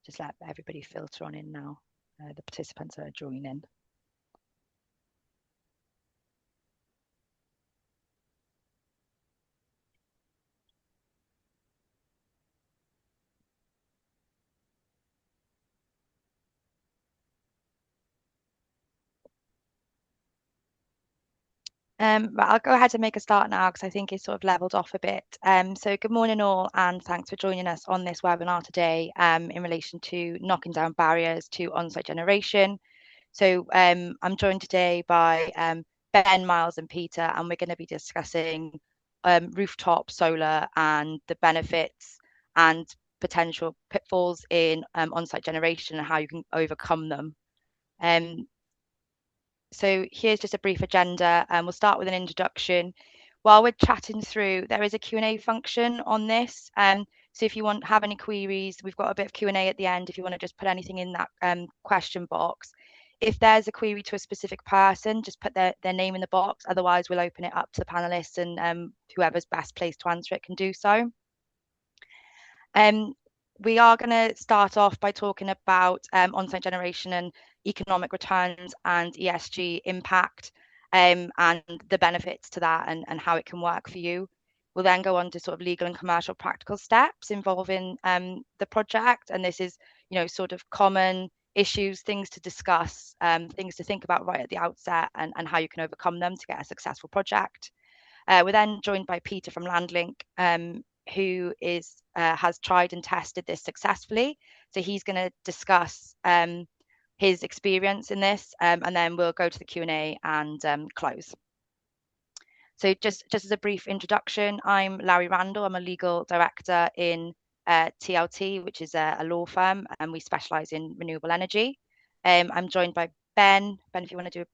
just let everybody filter on in now. The participants are joining. But I'll go ahead and make a start now because I think it's sort of leveled off a bit. So good morning all, and thanks for joining us on this webinar today in relation to knocking down barriers to on-site generation. So I'm joined today by Ben, Miles and Peter, and we're going to be discussing rooftop solar and the benefits and potential pitfalls in on-site generation and how you can overcome them. So here's just a brief agenda, and we'll start with an introduction. While we're chatting through, there is a Q&A function on this. So if you have any queries, we've got a bit of Q&A at the end if you want to just put anything in that question box. If there's a query to a specific person, just put their name in the box. Otherwise, we'll open it up to the panelists, and whoever's best placed to answer it can do so. We are going to start off by talking about on-site generation and economic returns and ESG impact and the benefits to that and how it can work for you. We'll then go on to sort of legal and commercial practical steps involving the project. And this is, sort of common issues, things to discuss, things to think about right at the outset and how you can overcome them to get a successful project. We're then joined by Peter from Landlink, who has tried and tested this successfully. So he's going to discuss his experience in this, and then we'll go to the Q&A and close. So just as a brief introduction, I'm Larry Randall. I'm a legal director in TLT, which is a law firm, and we specialise in renewable energy. I'm joined by Ben. Ben, if you want to do a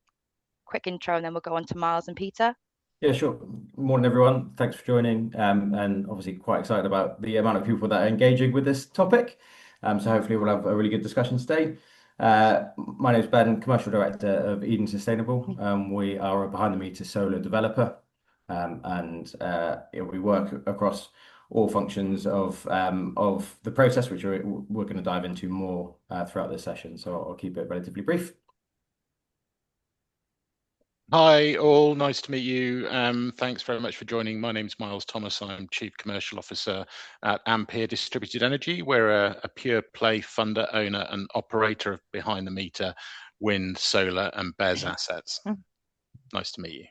quick intro, and then we'll go on to Miles and Peter. Yeah, sure. Morning, everyone. Thanks for joining. And obviously quite excited about the amount of people that are engaging with this topic. So hopefully we'll have a really good discussion today. My name is Ben, Commercial Director of Eden Sustainable. We are a behind-the-meter solar developer. We work across all functions of the process, which we're going to dive into more throughout this session. So I'll keep it relatively brief. Hi all, nice to meet you. Thanks very much for joining. My name is Miles Thomas. I'm Chief Commercial Officer at Ampere Distributed Energy. We're a pure play funder, owner and operator of behind the meter wind, solar and BESS assets. Nice to meet you.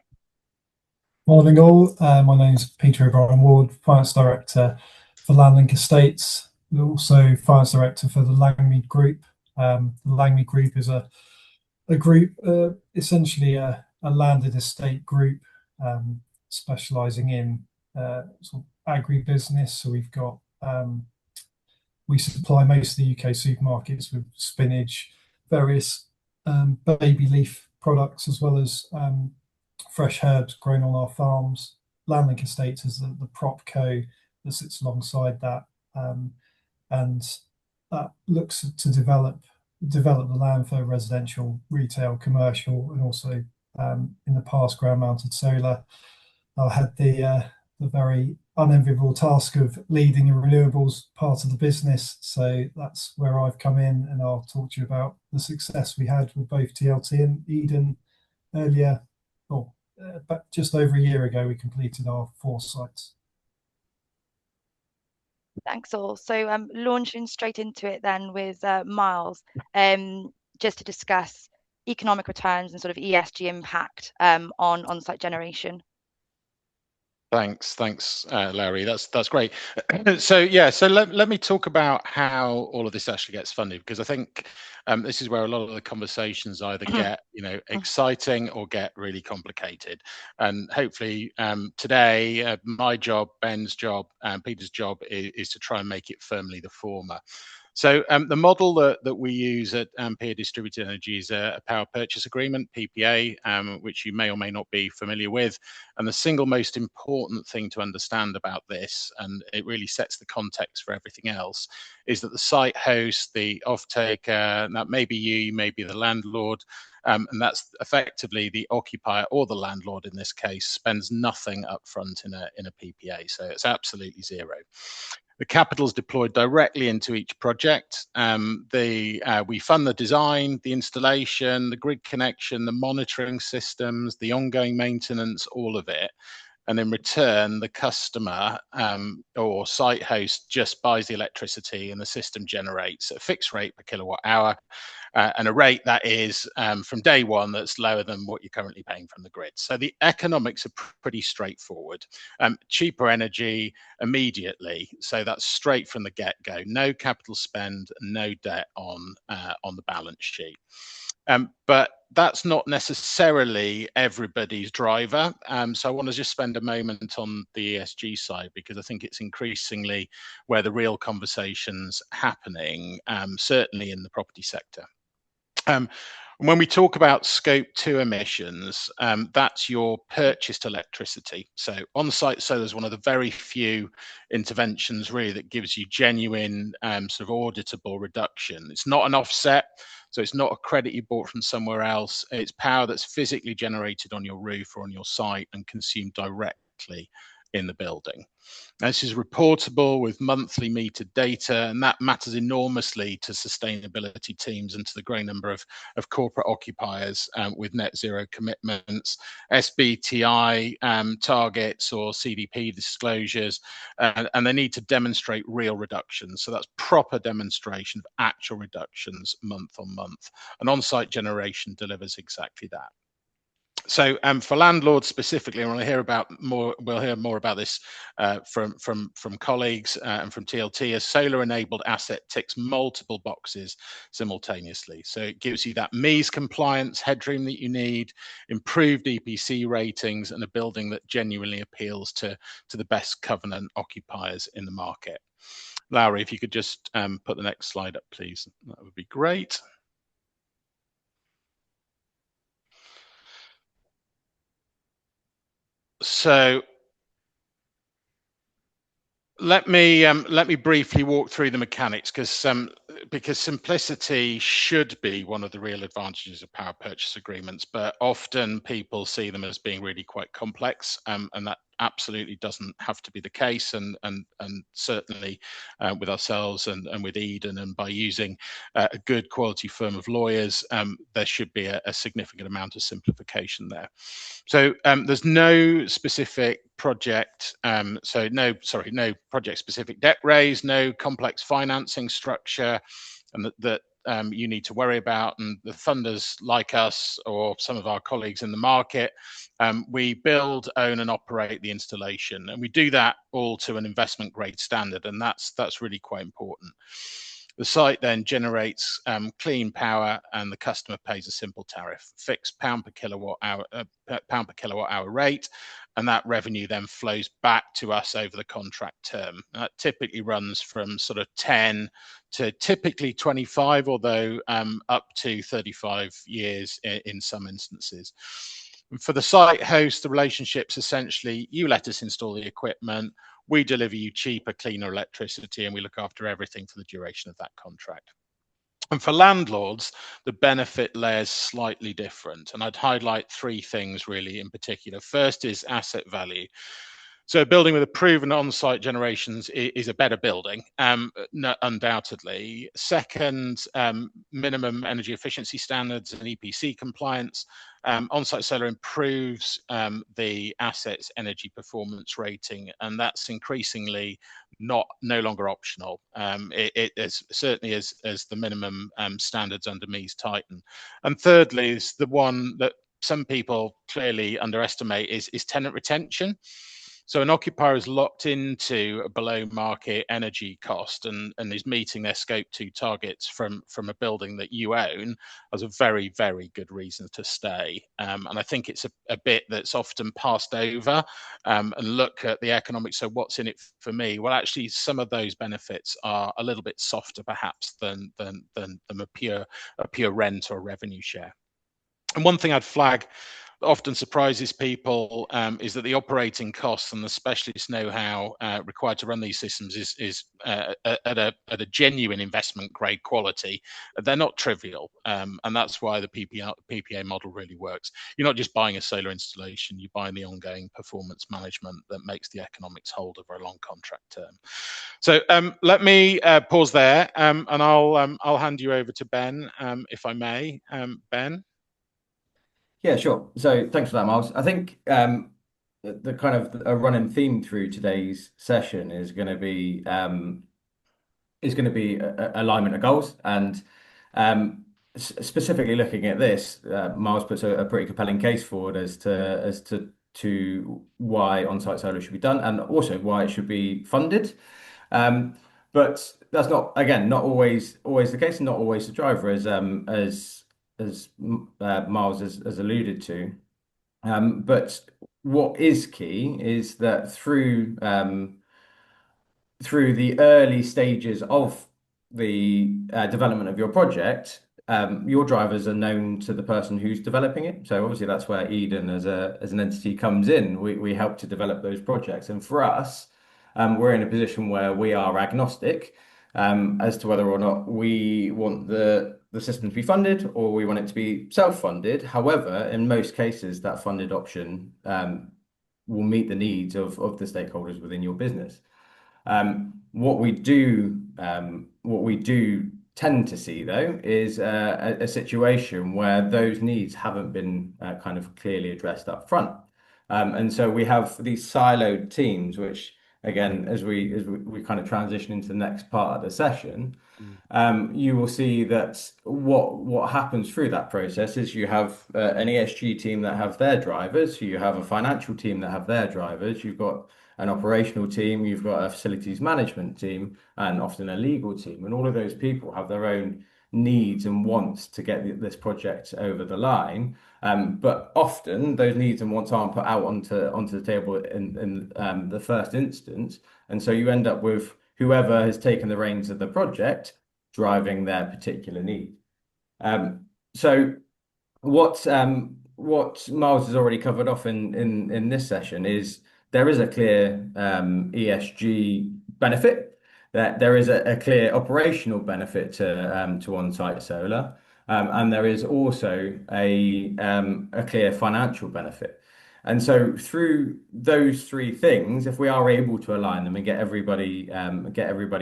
Morning all, my name is Peter O'Brien Ward, Finance Director for Landlink Estates. We're also Finance Director for the Langmead Group. The Langmead Group is a group, essentially a landed estate group specialising in sort of agribusiness. So we've got we supply most of the UK supermarkets with spinach, various baby leaf products, as well as fresh herbs grown on our farms. Landlink Estates is the prop co that sits alongside that, and that looks to develop the land for residential, retail, commercial, and also in the past ground-mounted solar. I had the very unenviable task of leading the renewables part of the business, so that's where I've come in, and I'll talk to you about the success we had with both TLT and Eden earlier, but just over a year ago we completed our 4 sites. Thanks all. So launching straight into it then with Miles, just to discuss economic returns and sort of ESG impact on-site generation. Thanks, Larry. That's great. So let me talk about how all of this actually gets funded, because I think this is where a lot of the conversations either get exciting or get really complicated. And hopefully today, my job, Ben's job, and Peter's job is to try and make it firmly the former. So the model that we use at Ampere Distributed Energy is a power purchase agreement, PPA, which you may or may not be familiar with. And the single most important thing to understand about this, and it really sets the context for everything else, is that the site host, the off-taker, that may be you may be the landlord, and that's effectively the occupier or the landlord in this case, spends nothing up front in a PPA. So it's absolutely zero. The capital is deployed directly into each project. We fund the design, the installation, the grid connection, the monitoring systems, the ongoing maintenance, all of it. And in return, the customer or site host just buys the electricity, and the system generates a fixed rate per kilowatt hour, and a rate that is from day one that's lower than what you're currently paying from the grid. So the economics are pretty straightforward. Cheaper energy immediately, so that's straight from the get-go. No capital spend, no debt on the balance sheet. But that's not necessarily everybody's driver. So I want to just spend a moment on the ESG side, because I think it's increasingly where the real conversation's happening, certainly in the property sector. When we talk about scope 2 emissions, that's your purchased electricity. So on-site solar is one of the very few interventions really that gives you genuine sort of auditable reduction. It's not an offset, so it's not a credit you bought from somewhere else. It's power that's physically generated on your roof or on your site and consumed directly in the building. This is reportable with monthly metered data, and that matters enormously to sustainability teams and to the growing number of corporate occupiers with net zero commitments, SBTI targets or CDP disclosures, and they need to demonstrate real reductions. So that's proper demonstration of actual reductions month on month. And on-site generation delivers exactly that. So for landlords specifically, and we'll hear more about this from colleagues and from TLT. A solar-enabled asset ticks multiple boxes simultaneously. So it gives you that MEES compliance headroom that you need, improved EPC ratings, and a building that genuinely appeals to the best covenant occupiers in the market. Lowry, if you could just put the next slide up, please, that would be great. So let me briefly walk through the mechanics, because simplicity should be one of the real advantages of power purchase agreements, but often people see them as being really quite complex, and that absolutely doesn't have to be the case, and certainly with ourselves and with Eden, and by using a good quality firm of lawyers, there should be a significant amount of simplification there. So there's no specific project, no project specific debt raise, no complex financing structure, and that you need to worry about. And the funders like us or some of our colleagues in the market, we build, own and operate the installation, and we do that all to an investment grade standard, and that's really quite important. The site then generates clean power, and the customer pays a simple tariff, fixed pound per kilowatt hour rate, and that revenue then flows back to us over the contract term. And that typically runs from sort of 10 to typically 25, although up to 35 years in some instances. And for the site host, the relationship's essentially, you let us install the equipment, we deliver you cheaper, cleaner electricity, and we look after everything for the duration of that contract. And for landlords, the benefit layer's slightly different. And I'd highlight three things really in particular. First is asset value. So a building with a proven on-site generations is a better building, undoubtedly. Second, minimum energy efficiency standards and EPC compliance. On-site solar improves the asset's energy performance rating, and that's increasingly no longer optional. It is certainly as the minimum standards under MEES tighten. And thirdly is the one that some people clearly underestimate is tenant retention. So an occupier is locked into a below market energy cost and is meeting their scope 2 targets from a building that you own as a very, very good reason to stay. And I think it's a bit that's often passed over and look at the economics. So what's in it for me? Well, actually, some of those benefits are a little bit softer perhaps than a pure rent or revenue share. And one thing I'd flag often surprises people is that the operating costs and the specialist know-how required to run these systems is at a genuine investment grade quality. They're not trivial, and that's why the PPA model really works. You're not just buying a solar installation, you're buying the ongoing performance management that makes the economics hold over a long contract term. So let me pause there, and I'll hand you over to Ben, if I may. Ben? Yeah, sure. So thanks for that, Miles. I think the kind of a running theme through today's session is going to be alignment of goals, and specifically looking at this, Miles puts a pretty compelling case forward as to why on-site solar should be done, and also why it should be funded. But that's not, again, not always the case, and not always the driver, as Miles has alluded to. But what is key is that through the early stages of the development of your project, your drivers are known to the person who's developing it. So obviously that's where Eden as an entity comes in. We help to develop those projects, and for us, we're in a position where we are agnostic as to whether or not we want the system to be funded or we want it to be self-funded. However, in most cases, that funded option will meet the needs of the stakeholders within your business. What we do tend to see, though, is a situation where those needs haven't been kind of clearly addressed up front. And so we have these siloed teams, which, again, as we kind of transition into the next part of the session, you will see that what happens through that process is you have an ESG team that have their drivers, you have a financial team that have their drivers, you've got an operational team, you've got a facilities management team, and often a legal team. And all of those people have their own needs and wants to get this project over the line. But often those needs and wants aren't put out onto the table in the first instance. And so you end up with whoever has taken the reins of the project driving their particular need. So what Miles has already covered off in this session is there is a clear ESG benefit, that there is a clear operational benefit to on-site solar, and there is also a clear financial benefit. And so through those three things, if we are able to align them and get everybody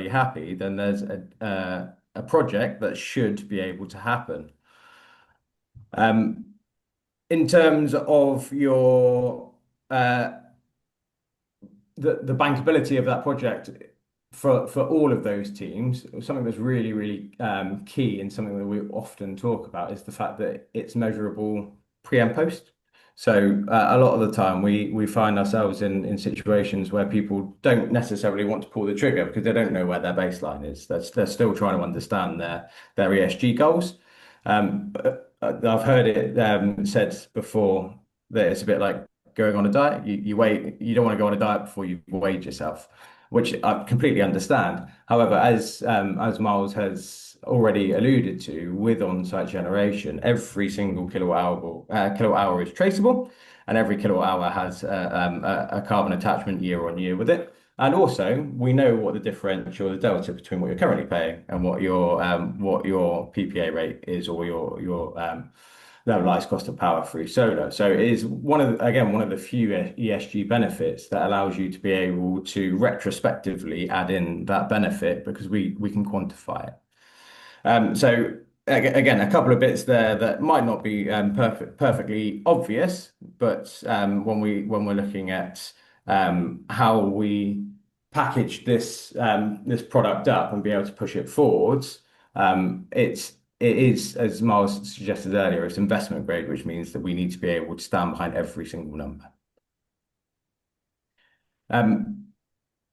happy, then there's a project that should be able to happen. In terms of your the bankability of that project for all of those teams, something that's really key, and something that we often talk about, is the fact that it's measurable pre and post. So a lot of the time we find ourselves in situations where people don't necessarily want to pull the trigger because they don't know where their baseline is. They're still trying to understand their ESG goals. But I've heard it said before that it's a bit like going on a diet. You don't want to go on a diet before you weighed yourself, which I completely understand. However, as Miles has already alluded to, with on-site generation, every single kilowatt hour is traceable, and every kilowatt hour has a carbon attachment year on year with it. And also, we know what the differential, the delta between what you're currently paying and what your PPA rate is, or your levelized cost of power through solar. So it is one of the few ESG benefits that allows you to be able to retrospectively add in that benefit because we can quantify it. So again, a couple of bits there that might not be perfectly obvious, but when we're looking at how we package this product up and be able to push it forwards, it is, as Miles suggested earlier, it's investment grade, which means that we need to be able to stand behind every single number.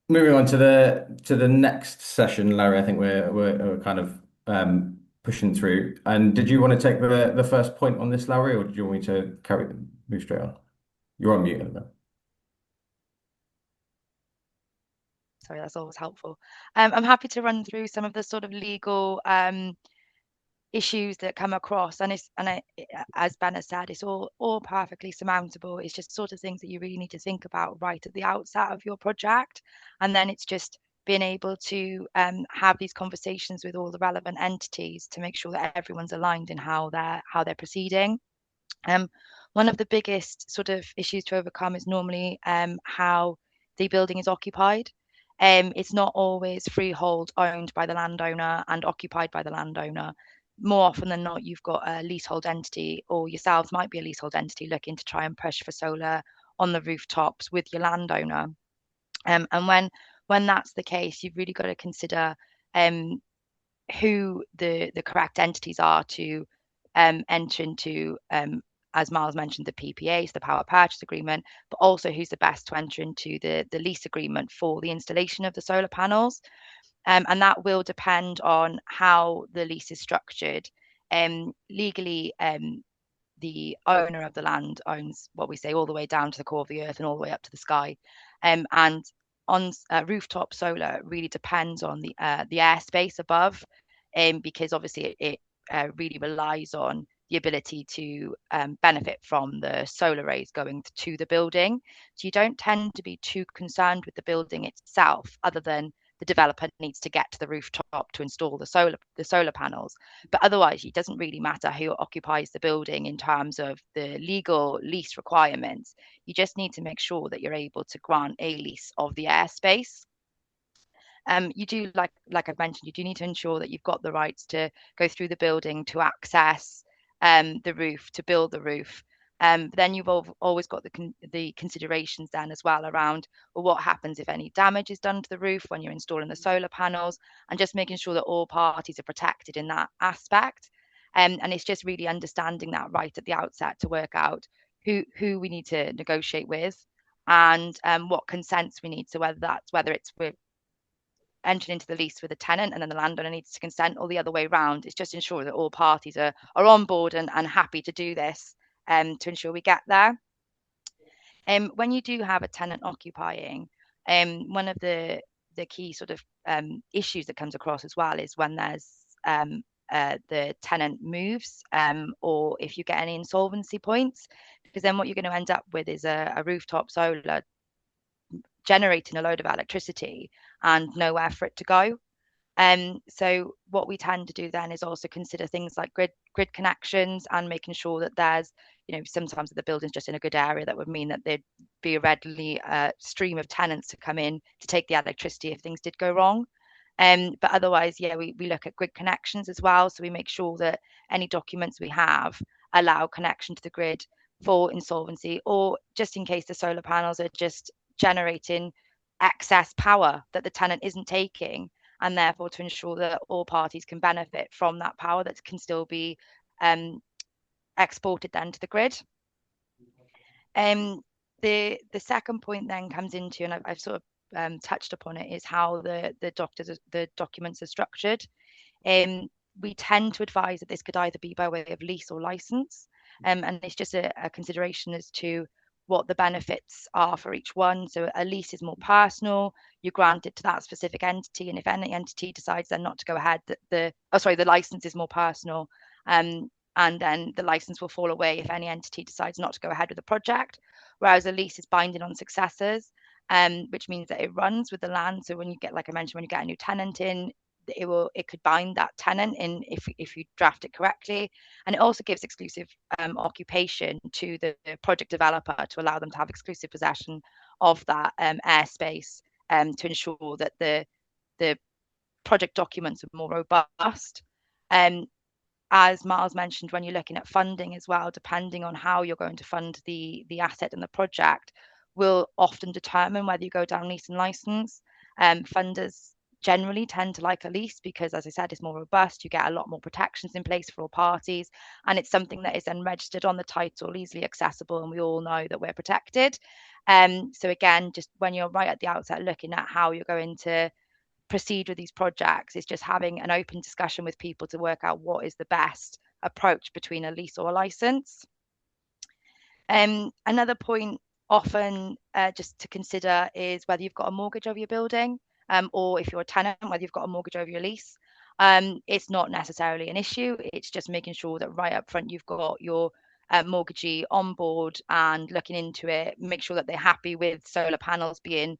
Moving on to the next session, Larry, I think we're kind of pushing through. And did you want to take the first point on this, Larry, or did you want me to move straight on? You're on mute at the moment. Sorry, that's always helpful. I'm happy to run through some of the sort of legal issues that come across, and as Ben has said, it's all perfectly surmountable. It's just sort of things that you really need to think about right at the outset of your project, and then it's just being able to have these conversations with all the relevant entities to make sure that everyone's aligned in how they're proceeding. One of the biggest sort of issues to overcome is normally how the building is occupied. It's not always freehold owned by the landowner and occupied by the landowner. More often than not, you've got a leasehold entity, or yourselves might be a leasehold entity looking to try and push for solar on the rooftops with your landowner. And when that's the case, you've really got to consider who the correct entities are to enter into, as Miles mentioned, the PPA, so the power purchase agreement, but also who's the best to enter into the lease agreement for the installation of the solar panels. And that will depend on how the lease is structured. Legally, the owner of the land owns what we say all the way down to the core of the earth and all the way up to the sky. And on rooftop solar really depends on the airspace above, because obviously it really relies on the ability to benefit from the solar rays going to the building. So you don't tend to be too concerned with the building itself, other than the developer needs to get to the rooftop to install the solar panels. But otherwise, it doesn't really matter who occupies the building in terms of the legal lease requirements. You just need to make sure that you're able to grant a lease of the airspace. You do, like I've mentioned, you do need to ensure that you've got the rights to go through the building, to access the roof, to build the roof. But then you've always got the considerations then as well around, well, what happens if any damage is done to the roof when you're installing the solar panels, and just making sure that all parties are protected in that aspect. And it's just really understanding that right at the outset to work out who we need to negotiate with, and what consents we need. So whether it's with entering into the lease with a tenant and then the landowner needs to consent, or the other way around. It's just ensure that all parties are on board and happy to do this to ensure we get there. When you do have a tenant occupying, one of the key sort of issues that comes across as well is when there's the tenant moves, or if you get any insolvency points, because then what you're going to end up with is a rooftop solar generating a load of electricity and nowhere for it to go. So what we tend to do then is also consider things like grid connections, and making sure that there's, sometimes the building's just in a good area, that would mean that there'd be a readily stream of tenants to come in to take the electricity if things did go wrong. But otherwise, yeah, we look at grid connections as well. So we make sure that any documents we have allow connection to the grid for insolvency, or just in case the solar panels are just generating excess power that the tenant isn't taking, and therefore to ensure that all parties can benefit from that power that can still be exported then to the grid. The second point then comes into, and I've sort of touched upon it, is how the documents are structured. We tend to advise that this could either be by way of lease or license, and it's just a consideration as to what the benefits are for each one. So a lease is more personal, you grant it to that specific entity, and if any entity decides then not to go ahead, the license is more personal, and then the license will fall away if any entity decides not to go ahead with the project. Whereas a lease is binding on successors, which means that it runs with the land. So when you get, like I mentioned, when you get a new tenant in, it could bind that tenant in if you draft it correctly, and it also gives exclusive occupation to the project developer to allow them to have exclusive possession of that airspace, to ensure that the project documents are more robust. As Miles mentioned, when you're looking at funding as well, depending on how you're going to fund the asset and the project, will often determine whether you go down lease and license. Funders generally tend to like a lease because, as I said, it's more robust. You get a lot more protections in place for all parties, and it's something that is then registered on the title, easily accessible, and we all know that we're protected. So again, just when you're right at the outset looking at how you're going to proceed with these projects, is just having an open discussion with people to work out what is the best approach between a lease or a license. Another point often just to consider is whether you've got a mortgage over your building, or if you're a tenant, whether you've got a mortgage over your lease. it's not necessarily an issue. It's just making sure that right up front you've got your mortgagee on board and looking into it, make sure that they're happy with solar panels being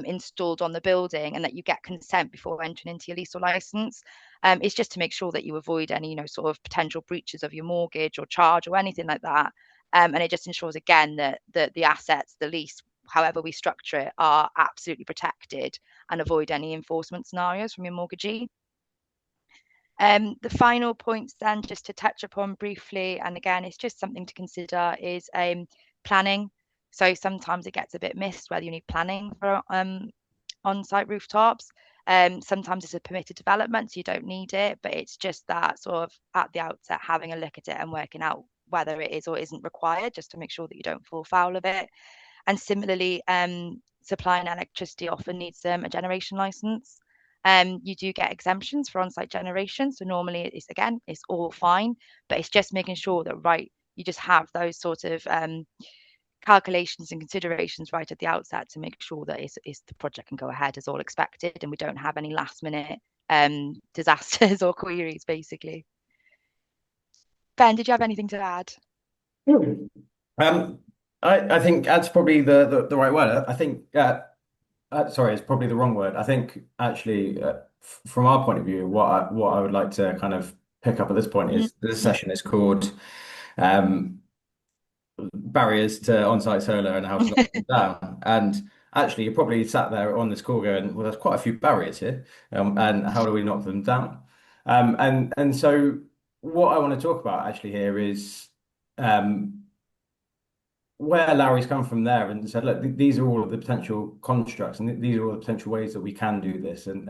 installed on the building, and that you get consent before entering into your lease or license. It's just to make sure that you avoid any, sort of potential breaches of your mortgage or charge or anything like that. And it just ensures again that the assets, the lease, however we structure it, are absolutely protected and avoid any enforcement scenarios from your mortgagee. The final points then, just to touch upon briefly, and again, it's just something to consider, is planning. So sometimes it gets a bit missed whether you need planning for on-site rooftops. Sometimes it's a permitted development, so you don't need it, but it's just that sort of at the outset having a look at it and working out whether it is or isn't required, just to make sure that you don't fall foul of it. And similarly, supplying electricity often needs a generation license. You do get exemptions for on-site generation, so normally it's all fine, but it's just making sure that you just have those sort of calculations and considerations right at the outset to make sure that the project can go ahead as all expected, and we don't have any last minute disasters or queries, basically. Ben, did you have anything to add? I think that's probably the right word. I think sorry, it's probably the wrong word. I think actually, from our point of view, what I would like to kind of pick up at this point is this session is called barriers to on-site solar and how to knock them down. And actually, you probably sat there on this call going, well, there's quite a few barriers here, and how do we knock them down? And so what I want to talk about actually here is where Larry's come from there and said, look, these are all of the potential constructs, and these are all the potential ways that we can do this, and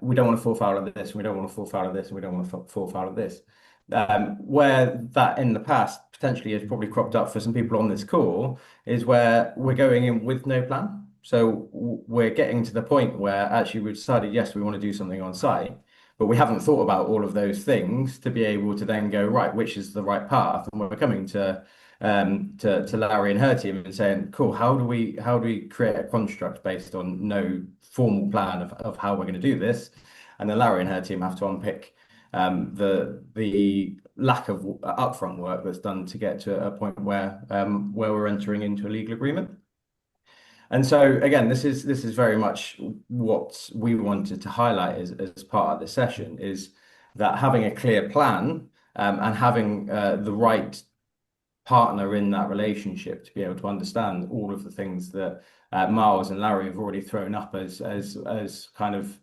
we don't want to fall foul of this, and we don't want to fall foul of this, and we don't want to fall foul of this. Where that in the past potentially has probably cropped up for some people on this call is where we're going in with no plan. So we're getting to the point where actually we've decided, yes, we want to do something on site, but we haven't thought about all of those things to be able to then go, right, which is the right path? And we're coming to Larry and her team and saying, cool, how do we create a construct based on no formal plan of how we're going to do this? And then Larry and her team have to unpick the lack of upfront work that's done to get to a point where we're entering into a legal agreement. And so again, this is very much what we wanted to highlight as part of the session, is that having a clear plan and having the right partner in that relationship to be able to understand all of the things that Miles and Larry have already thrown up as kind of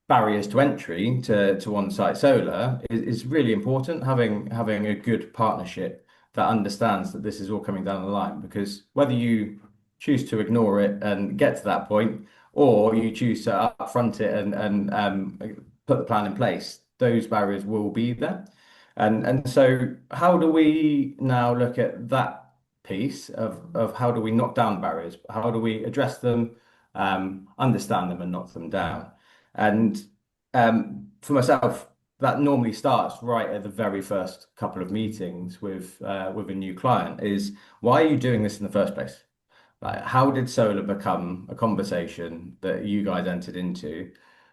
barriers to entry to on-site solar is really important. Having a good partnership that understands that this is all coming down the line, because whether you choose to ignore it and get to that point, or you choose to upfront it and put the plan in place, those barriers will be there. And so how do we now look at that piece of how do we knock down barriers? How do we address them, understand them, and knock them down? And for myself, that normally starts right at the very first couple of meetings with a new client is, why are you doing this in the first place? Like, how did solar become a conversation that you guys entered into?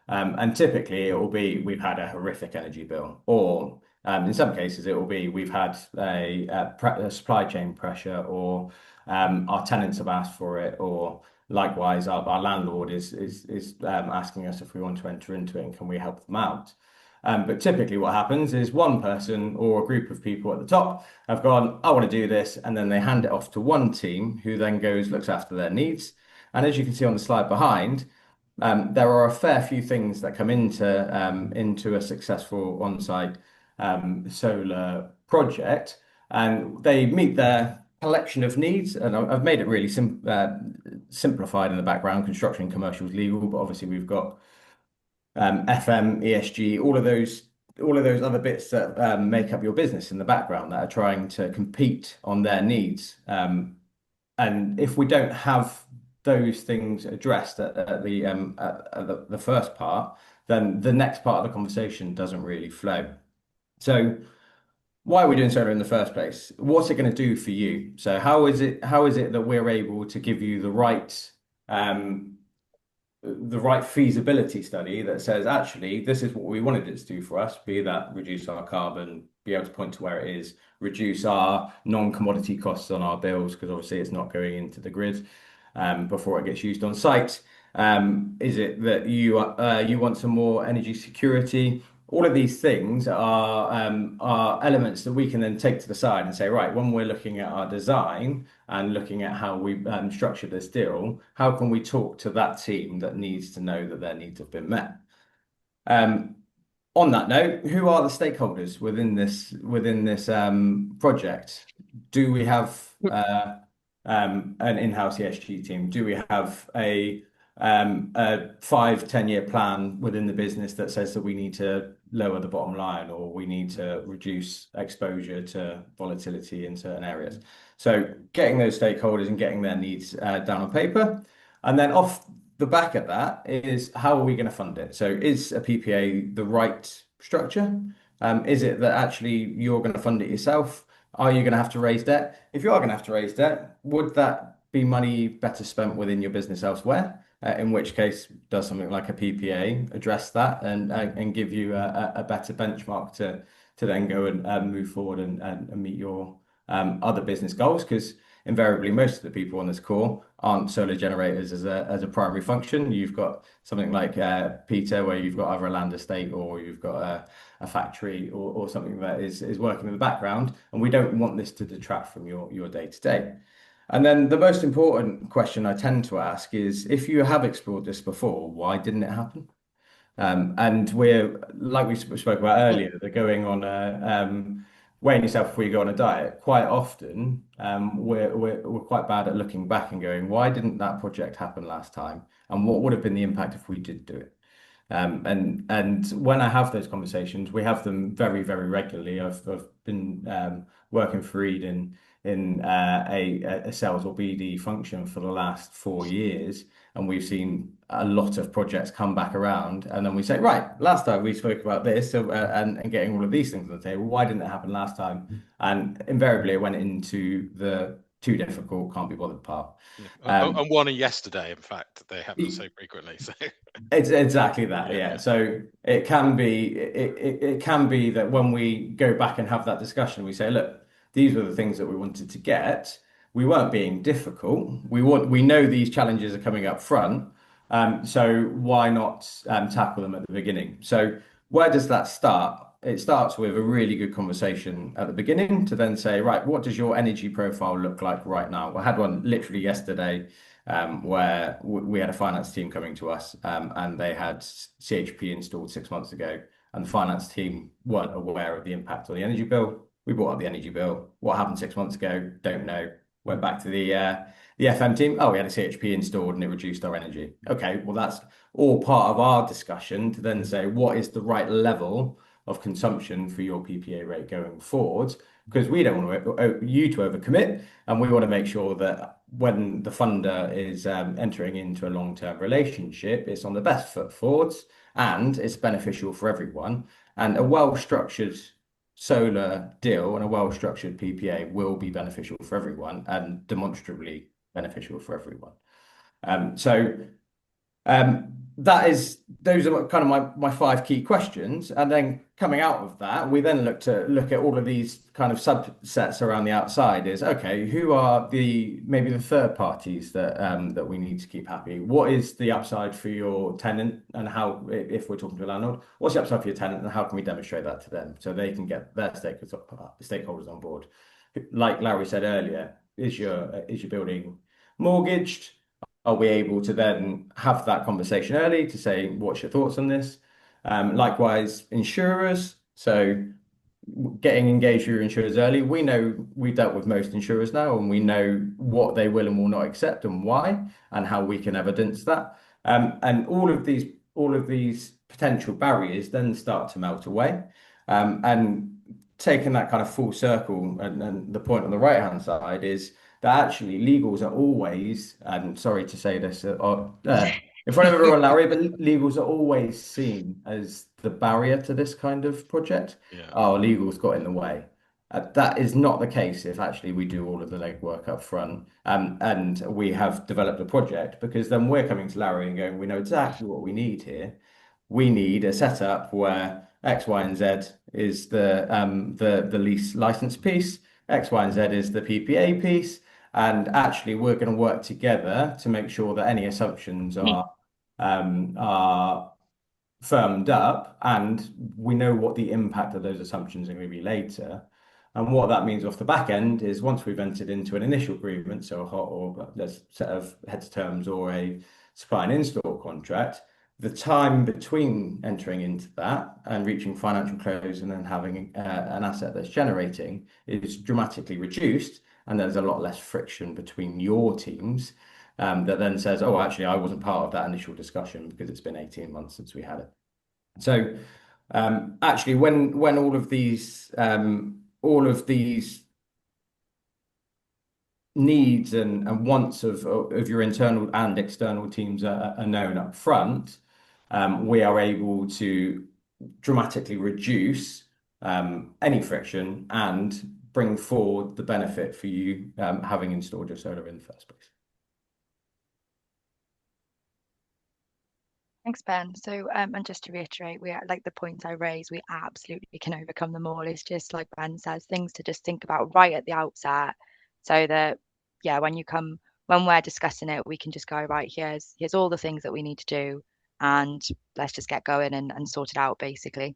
And typically it will be, we've had a horrific energy bill, or in some cases it will be, we've had a supply chain pressure, or our tenants have asked for it, or likewise our landlord is asking us if we want to enter into it and can we help them out. But typically what happens is one person or a group of people at the top have gone, I want to do this, and then they hand it off to one team who then looks after their needs. And as you can see on the slide behind, there are a fair few things that come into a successful on-site solar project, and they meet their collection of needs. And I've made it really simplified in the background: construction, commercials, legal, but obviously we've got FM, ESG, all of those other bits that make up your business in the background that are trying to compete on their needs. And if we don't have those things addressed at the first part, then the next part of the conversation doesn't really flow. So why are we doing solar in the first place? What's it going to do for you? So how is it that we're able to give you the right the right feasibility study that says, actually, this is what we wanted it to do for us, be that reduce our carbon, be able to point to where it is, reduce our non-commodity costs on our bills, because obviously it's not going into the grid before it gets used on site. Is it that you want some more energy security? All of these things are elements that we can then take to the side and say, right, when we're looking at our design and looking at how we structure this deal, how can we talk to that team that needs to know that their needs have been met? On that note, who are the stakeholders within this project? Do we have an in-house ESG team? Do we have a 5-10 year plan within the business that says that we need to lower the bottom line, or we need to reduce exposure to volatility in certain areas? So getting those stakeholders and getting their needs down on paper, and then off the back of that is, how are we going to fund it? So is a PPA the right structure? Is it that actually you're going to fund it yourself? Are you going to have to raise debt? If you are going to have to raise debt, would that be money better spent within your business elsewhere? In which case, does something like a PPA address that and give you a better benchmark to then go and move forward and meet your other business goals? Because invariably, most of the people on this call aren't solar generators as a primary function. You've got something like Peter, where you've got either a land estate or you've got a factory or something that is working in the background, and we don't want this to detract from your day to day. And then the most important question I tend to ask is, if you have explored this before, why didn't it happen? And we're, like we spoke about earlier, they're going on weighing yourself before you go on a diet. Quite often, we're quite bad at looking back and going, why didn't that project happen last time? And what would have been the impact if we did do it? And when I have those conversations, we have them very, very regularly. I've been working for Reed in a sales or BD function for the last 4 years, and we've seen a lot of projects come back around, and then we say, right, last time we spoke about this, so and getting all of these things on the table, why didn't it happen last time? And invariably it went into the too difficult, can't be bothered part. And one yesterday, in fact, they happen so frequently. So it's exactly that, yeah. So it can be that when we go back and have that discussion, we say, look, these were the things that we wanted to get. We weren't being difficult. We know these challenges are coming up front. So why not tackle them at the beginning? So where does that start? It starts with a really good conversation at the beginning to then say, right, what does your energy profile look like right now? I had one literally yesterday where we had a finance team coming to us and they had CHP installed 6 months ago, and the finance team weren't aware of the impact on the energy bill. We brought up the energy bill. What happened 6 months ago? Don't know. Went back to the FM team. Oh, we had a CHP installed and it reduced our energy. Okay, well, that's all part of our discussion to then say, what is the right level of consumption for your PPA rate going forward? Because we don't want you to overcommit, and we want to make sure that when the funder is entering into a long-term relationship, it's on the best foot forwards and it's beneficial for everyone. And a well-structured solar deal and a well-structured PPA will be beneficial for everyone and demonstrably beneficial for everyone. Those are kind of my 5 key questions. And then coming out of that, we then look at all of these kind of subsets around the outside. Is, okay, who are maybe the third parties that we need to keep happy? What is the upside for your tenant, and how, if we're talking to a landlord, what's the upside for your tenant, and how can we demonstrate that to them so they can get their stakeholders on board? Like Larry said earlier, is your building mortgaged? Are we able to then have that conversation early to say, what's your thoughts on this? Likewise, insurers. So getting engaged with your insurers early. We know we've dealt with most insurers now, and we know what they will and will not accept and why, and how we can evidence that. And all of these potential barriers then start to melt away. And taking that kind of full circle, and the point on the right-hand side is that actually legals are always, and sorry to say this in front of everyone, Larry, but legals are always seen as the barrier to this kind of project. Yeah. Oh, legals got in the way. That is not the case if actually we do all of the legwork up front, and we have developed a project, because then we're coming to Larry and going, we know exactly what we need here. We need a setup where X, Y, and Z is the lease license piece, X, Y, and Z is the PPA piece, and actually we're going to work together to make sure that any assumptions are firmed up, and we know what the impact of those assumptions are going to be later. And what that means off the back end is, once we've entered into an initial agreement, so a hot or let's set of heads terms or a supply and install contract, the time between entering into that and reaching financial close and then having an asset that's generating is dramatically reduced, and there's a lot less friction between your teams, that then says, oh, actually, I wasn't part of that initial discussion because it's been 18 months since we had it. So actually, when all of these needs and wants of your internal and external teams are known up front, we are able to dramatically reduce any friction and bring forward the benefit for you having installed your solar in the first place. Thanks, Ben. So, and just to reiterate, we like the points I raised, we absolutely can overcome them all. It's just like Ben says, things to just think about right at the outset, so that, yeah, when we're discussing it, we can just go, right, here's all the things that we need to do, and let's just get going and sort it out, basically.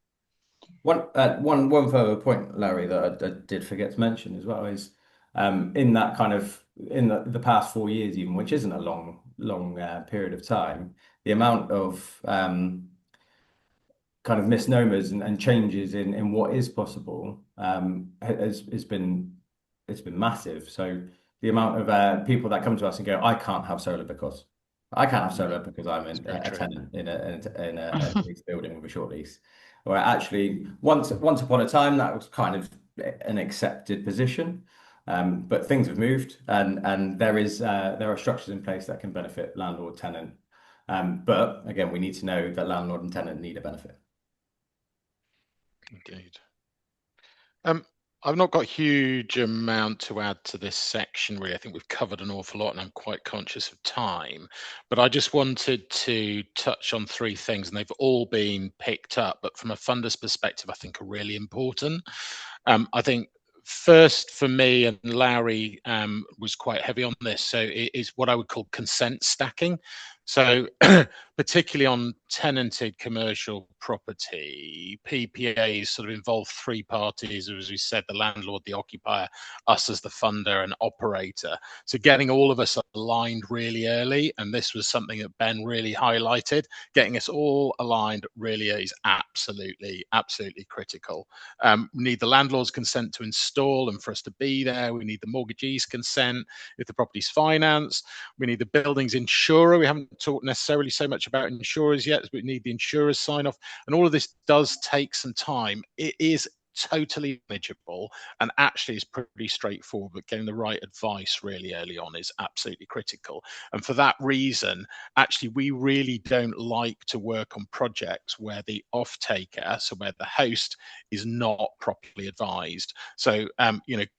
One further point, Larry, that I did forget to mention as well is, in that kind of in the past 4 years, even, which isn't a long period of time, the amount of kind of misnomers and changes in what is possible has been massive. So the amount of people that come to us and go, I can't have solar because I'm a tenant in a leased building with a short lease. Or actually, once upon a time, that was kind of an accepted position. But things have moved, and there are structures in place that can benefit landlord tenant. But again, we need to know that landlord and tenant need a benefit. Indeed. I've not got a huge amount to add to this section, really. I think we've covered an awful lot, and I'm quite conscious of time. But I just wanted to touch on 3 things, and they've all been picked up, but from a funder's perspective, I think are really important. I think first for me, and Larry was quite heavy on this, so it is what I would call consent stacking. So particularly on tenanted commercial property, PPAs sort of involve 3 parties, as we said, the landlord, the occupier, us as the funder and operator. So getting all of us aligned really early, and this was something that Ben really highlighted, getting us all aligned really is absolutely critical. We need the landlord's consent to install and for us to be there. We need the mortgagee's consent if the property's financed. We need the building's insurer. We haven't talked necessarily so much about insurers yet, but we need the insurer's sign off, and all of this does take some time. It is totally manageable and actually is pretty straightforward, but getting the right advice really early on is absolutely critical. And for that reason, actually, we really don't like to work on projects where the off-taker, so where the host, is not properly advised. So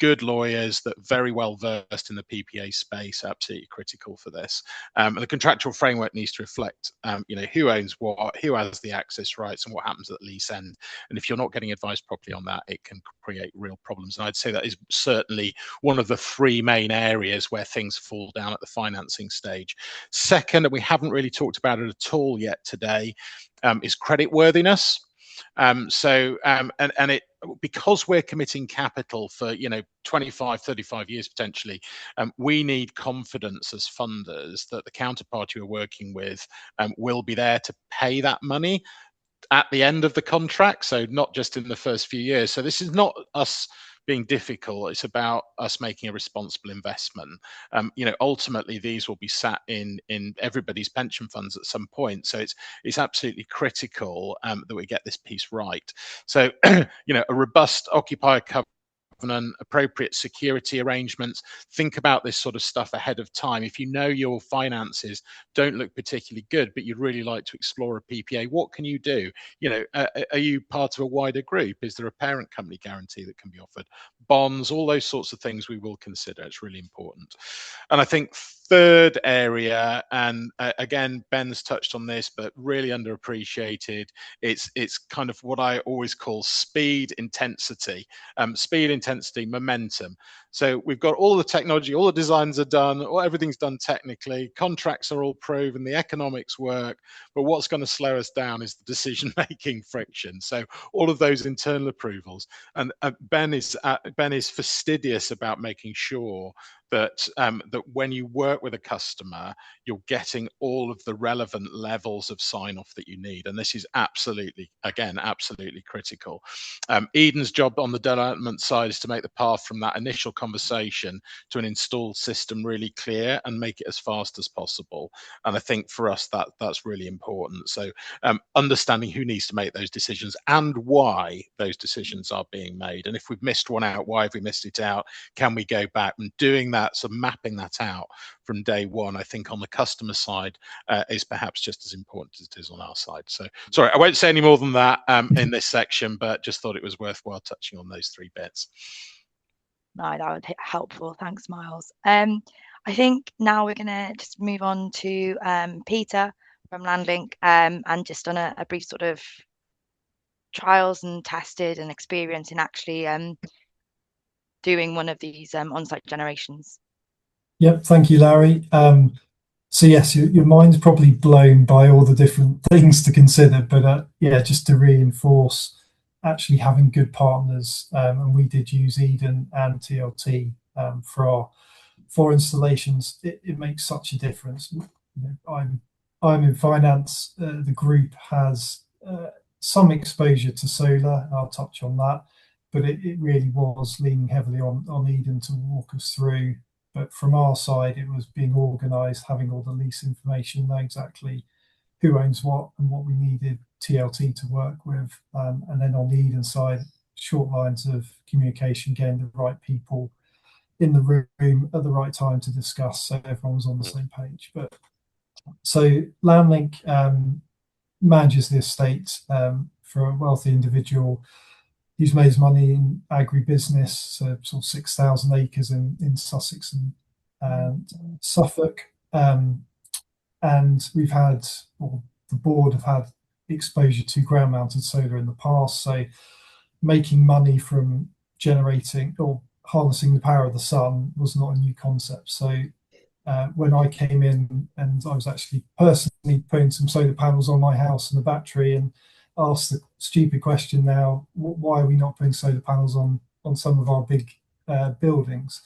good lawyers that are very well versed in the PPA space, absolutely critical for this. And the contractual framework needs to reflect who owns what, who has the access rights, and what happens at the lease end. And if you're not getting advised properly on that, it can create real problems. And I'd say that is certainly one of the 3 main areas where things fall down at the financing stage. Second, and we haven't really talked about it at all yet today, is creditworthiness. Because we're committing capital for 25, 35 years potentially, we need confidence as funders that the counterparty we're working with will be there to pay that money at the end of the contract, so not just in the first few years. So this is not us being difficult, it's about us making a responsible investment. Ultimately these will be sat in everybody's pension funds at some point, so it's absolutely critical that we get this piece right. So a robust occupier cover covenant, appropriate security arrangements. Think about this sort of stuff ahead of time. If you know your finances don't look particularly good, but you'd really like to explore a PPA, what can you do? You know, are you part of a wider group? Is there a parent company guarantee that can be offered? Bonds, all those sorts of things we will consider. It's really important. And I think third area, and again, Ben's touched on this, but really underappreciated, it's kind of what I always call speed, intensity, momentum. So we've got all the technology, all the designs are done, everything's done technically, contracts are all proven, the economics work, but what's going to slow us down is the decision-making friction. So all of those internal approvals, and Ben is fastidious about making sure that that when you work with a customer, you're getting all of the relevant levels of sign-off that you need, and this is absolutely critical. Eden's job on the development side is to make the path from that initial conversation to an installed system really clear and make it as fast as possible. And I think for us that's really important. So understanding who needs to make those decisions and why those decisions are being made, and if we've missed one out, why have we missed it out? Can we go back? And doing that, so mapping that out from day one, I think on the customer side is perhaps just as important as it is on our side. So sorry, I won't say any more than that in this section, but just thought it was worthwhile touching on those three bits. No, that would be helpful. Thanks, Miles. I think now we're going to just move on to Peter from Landlink, and just on a brief sort of trials and tested and experience in actually doing one of these on-site generations. Yep, thank you, Larry. So yes, your mind's probably blown by all the different things to consider, but yeah, just to reinforce actually having good partners, and we did use Eden and TLT for installations. It makes such a difference. You know, I'm in finance. The group has some exposure to solar, and I'll touch on that, but it really was leaning heavily on Eden to walk us through. But from our side, it was being organised, having all the lease information, know exactly who owns what and what we needed TLT to work with. And then on the Eden side, short lines of communication, getting the right people in the room at the right time to discuss, so everyone was on the same page. But so Landlink manages the estate for a wealthy individual. He's made his money in agribusiness, so sort of 6,000 acres in Sussex and Suffolk. And we've had, or the board have had, exposure to ground-mounted solar in the past. So making money from generating or harnessing the power of the sun was not a new concept. So when I came in, and I was actually personally putting some solar panels on my house and a battery, and asked the stupid question now, why are we not putting solar panels on some of our big buildings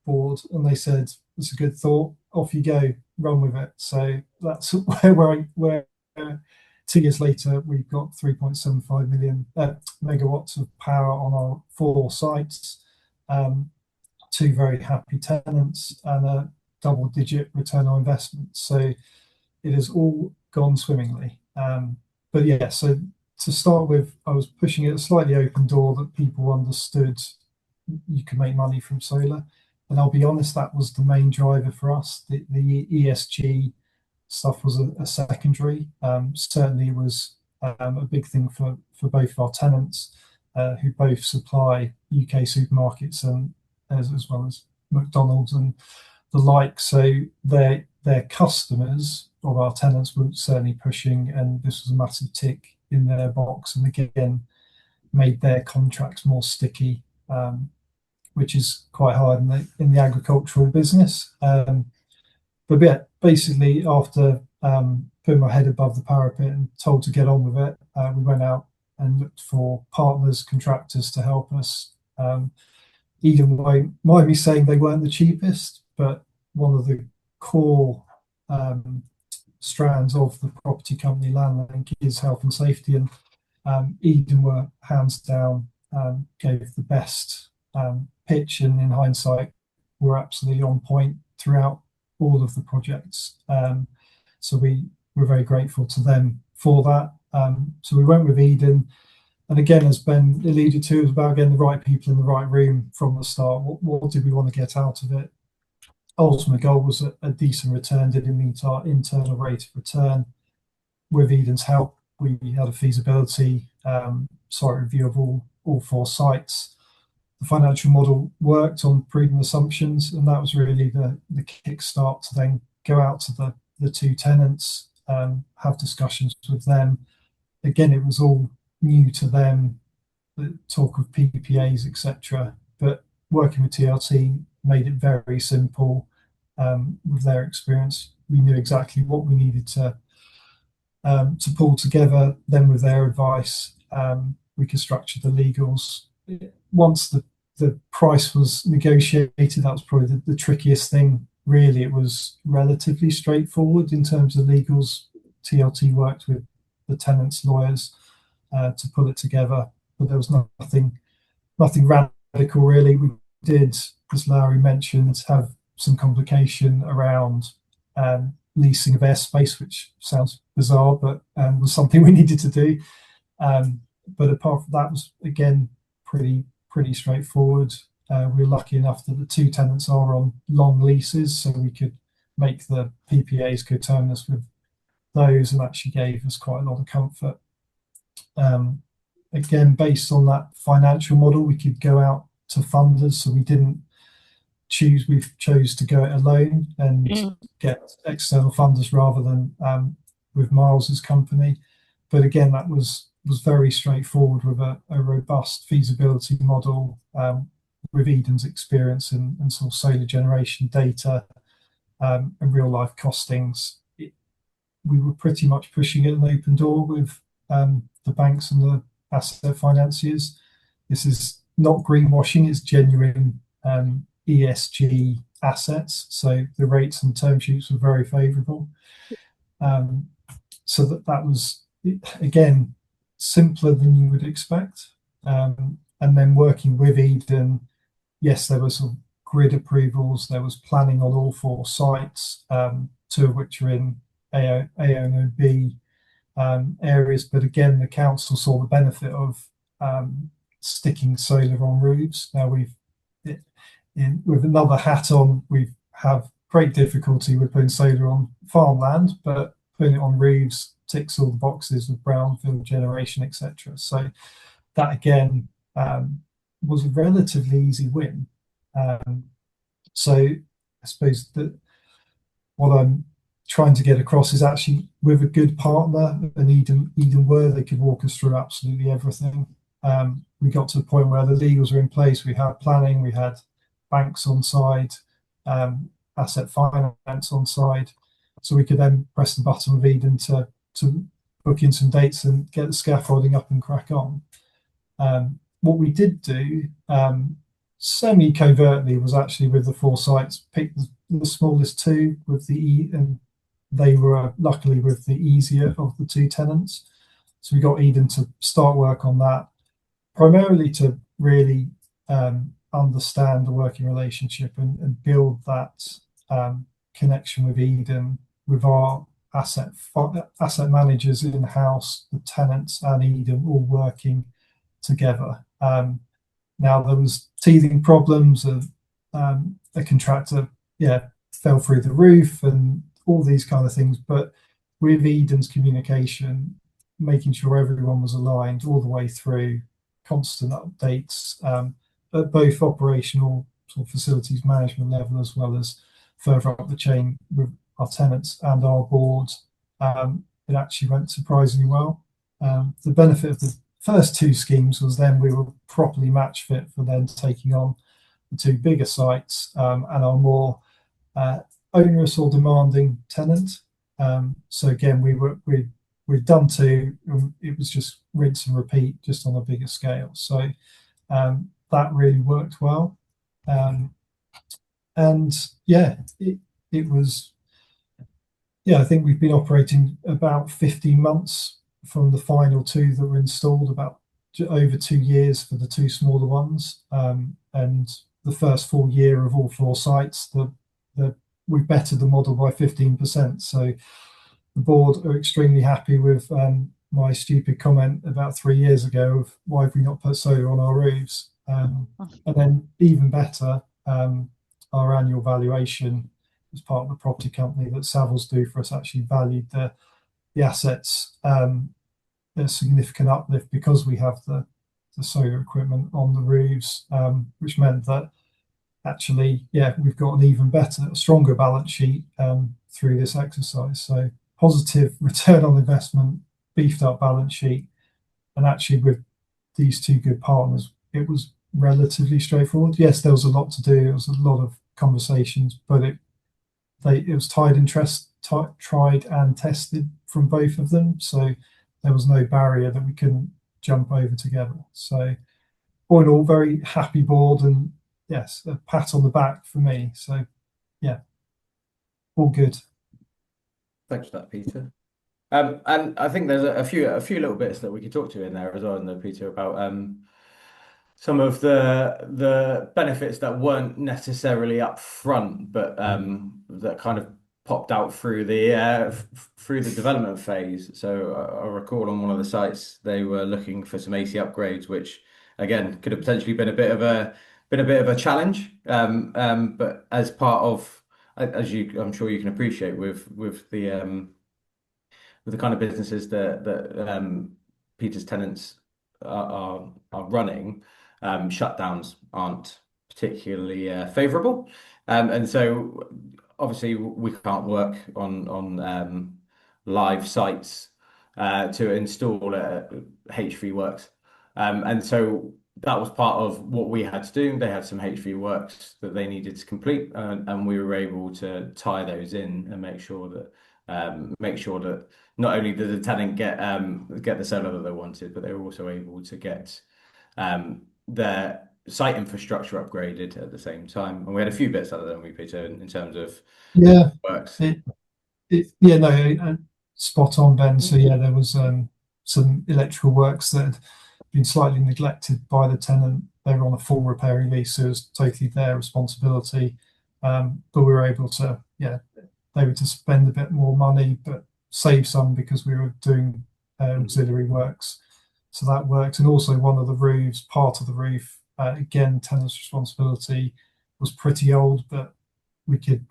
board? And they said, it's a good thought, off you go, run with it. So that's where 2 years later, we've got 3.75 million megawatts of power on our 4 sites, 2 very happy tenants, and a double-digit return on investment. So it has all gone swimmingly. But yeah, so to start with, I was pushing it a slightly open door that people understood you can make money from solar. And I'll be honest, that was the main driver for us. The ESG stuff was a secondary. Certainly was a big thing for both our tenants, who both supply UK supermarkets and as well as McDonald's and the like. So their customers of our tenants were certainly pushing, and this was a massive tick in their box, and again made their contracts more sticky, which is quite hard in the agricultural business. But yeah, basically after putting my head above the parapet and told to get on with it, we went out and looked for partners, contractors to help us. Eden won't mind me saying they weren't the cheapest, but one of the core strands of the property company Landlink is health and safety, and Eden were hands down gave the best pitch, and in hindsight were absolutely on point throughout all of the projects. So we were very grateful to them for that. So we went with Eden. And again, as Ben alluded to, it was about getting the right people in the right room from the start. What did we want to get out of it? Ultimate goal was a decent return. Did it meet our internal rate of return? With Eden's help, we had a feasibility site review of all 4 sites. The financial model worked on prudent assumptions, and that was really the kickstart to then go out to the 2 tenants, have discussions with them. Again, it was all new to them, the talk of PPAs, etc. But working with TLT made it very simple. With their experience, we knew exactly what we needed to pull together. Then with their advice, we could structure the legals. Once the price was negotiated, that was probably the trickiest thing. Really, it was relatively straightforward in terms of legals. TLT worked with the tenants' lawyers to pull it together, but there was nothing radical really. We did, as Larry mentioned, have some complication around leasing of airspace, which sounds bizarre, but was something we needed to do. But apart from that, was again pretty straightforward. We were lucky enough that the 2 tenants are on long leases, so we could make the PPAs coterminous with those, and actually gave us quite a lot of comfort. Again, based on that financial model, we could go out to funders, so we didn't choose. We chose to go it alone and get external funders rather than with Miles's company. But again, that was very straightforward with a robust feasibility model with Eden's experience and sort of solar generation data and real life costings. We were pretty much pushing it an open door with the banks and the asset financiers. This is not greenwashing, it's genuine ESG assets. So the rates and term sheets were very favourable. So that was, again, simpler than you would expect. And then working with Eden, yes, there was some grid approvals, there was planning on all 4 sites, 2 of which are in AO and OB areas. But again, the council saw the benefit of sticking solar on roofs. Now with another hat on, we have great difficulty with putting solar on farmland, but putting it on roofs ticks all the boxes of brownfield generation, etc. So that again was a relatively easy win. So I suppose that what I'm trying to get across is actually with a good partner, and Eden were, they could walk us through absolutely everything. We got to the point where the legals were in place, we had planning, we had banks on side, asset finance on side, so we could then press the button with Eden to book in some dates and get the scaffolding up and crack on. What we did do semi-covertly was actually with the 4 sites, pick the smallest 2 with the and they were luckily with the easier of the 2 tenants. So we got Eden to start work on that, primarily to really understand the working relationship and build that connection with Eden, with our asset managers in-house, the tenants and Eden all working together. Now there was teething problems of a contractor fell through the roof and all these kind of things, but with Eden's communication, making sure everyone was aligned all the way through, constant updates at both operational sort of facilities management level as well as further up the chain with our tenants and our board. It actually went surprisingly well. The benefit of the first 2 schemes was then we were properly match fit for then taking on the 2 bigger sites and our more onerous or demanding tenant. So again, we'd done 2, it was just rinse and repeat, just on a bigger scale. So that really worked well. And yeah, it was, I think we've been operating about 15 months from the final 2 that were installed, about over 2 years for the 2 smaller ones. And the first full year of all 4 sites, we've bettered the model by 15%. So the board are extremely happy with my stupid comment about 3 years ago of why have we not put solar on our roofs. And then even better, our annual valuation as part of the property company that Savills do for us actually valued the assets a significant uplift because we have the solar equipment on the roofs, which meant that actually, yeah, we've got an even better, stronger balance sheet through this exercise. So positive return on investment, beefed up balance sheet, and actually with these two good partners, it was relatively straightforward. Yes, there was a lot to do. There was a lot of conversations, but it was tried and tested from both of them. So there was no barrier that we couldn't jump over together. So all in all, very happy board, and yes, a pat on the back for me. So yeah, all good. Thanks for that, Peter. And I think there's a few little bits that we could talk to in there as well, and Peter, about some of the benefits that weren't necessarily up front, but that kind of popped out through the development phase. So I recall on one of the sites they were looking for some AC upgrades, which again could have potentially been a bit of a challenge. But as part of, I'm sure you can appreciate with the kind of businesses that Peter's tenants are running, shutdowns aren't particularly favourable, and so obviously we can't work on live sites to install HV works, and so that was part of what we had to do. They had some HV works that they needed to complete, and we were able to tie those in and make sure that not only did the tenant get the solar that they wanted, but they were also able to get their site infrastructure upgraded at the same time. And we had a few bits other than we, Peter, in terms of works. Spot on, Ben. So yeah, there was some electrical works that had been slightly neglected by the tenant. They were on a full repairing lease, so it was totally their responsibility. But we were able to, they were to spend a bit more money, but save some because we were doing auxiliary works. So that worked. And also one of the roofs, part of the roof, again, tenant's responsibility, was pretty old, but we could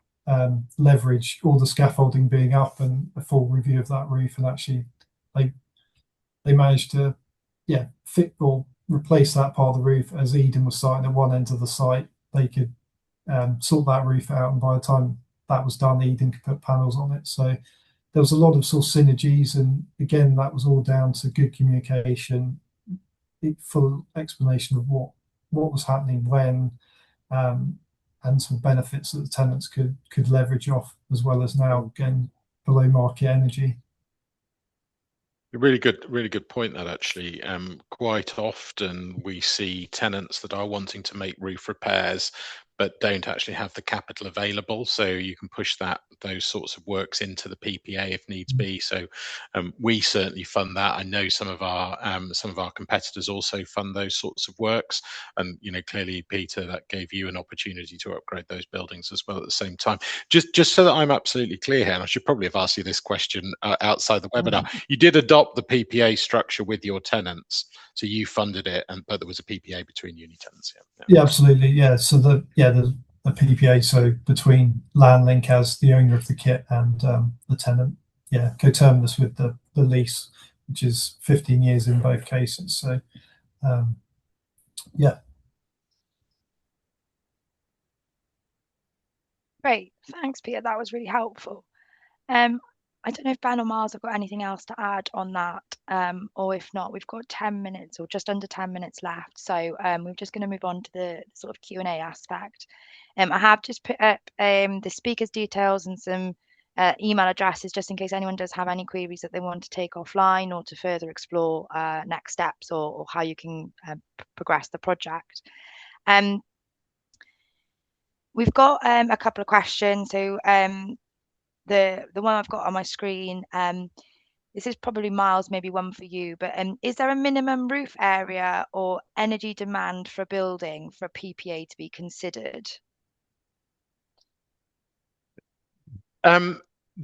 leverage all the scaffolding being up and a full review of that roof. And actually they managed to, fit or replace that part of the roof as Eden was starting at one end of the site. They could sort that roof out, and by the time that was done, Eden could put panels on it. So there was a lot of sort of synergies, and again, that was all down to good communication, full explanation of what was happening when, and some benefits that the tenants could leverage off, as well as now again below market energy. Really good point, that actually. Quite often we see tenants that are wanting to make roof repairs but don't actually have the capital available, so you can push those sorts of works into the PPA if needs be. So we certainly fund that. I know some of our competitors also fund those sorts of works, and clearly, Peter, that gave you an opportunity to upgrade those buildings as well at the same time. Just so that I'm absolutely clear here, and I should probably have asked you this question outside the webinar. You did adopt the PPA structure with your tenants, so you funded it, but there was a PPA between uni tenants. Yeah, absolutely. Yeah, so the PPA, so between Landlink as the owner of the kit and the tenant, coterminous with the lease, which is 15 years in both cases. So Great, thanks, Peter. That was really helpful. I don't know if Ben or Miles have got anything else to add on that, or if not, we've got 10 minutes or just under 10 minutes left. So we're just going to move on to the sort of Q&A aspect. I have just put up the speaker's details and some email addresses just in case anyone does have any queries that they want to take offline or to further explore next steps or how you can progress the project. We've got a couple of questions. So the one I've got on my screen, this is probably Miles, maybe one for you, but is there a minimum roof area or energy demand for a building for a PPA to be considered?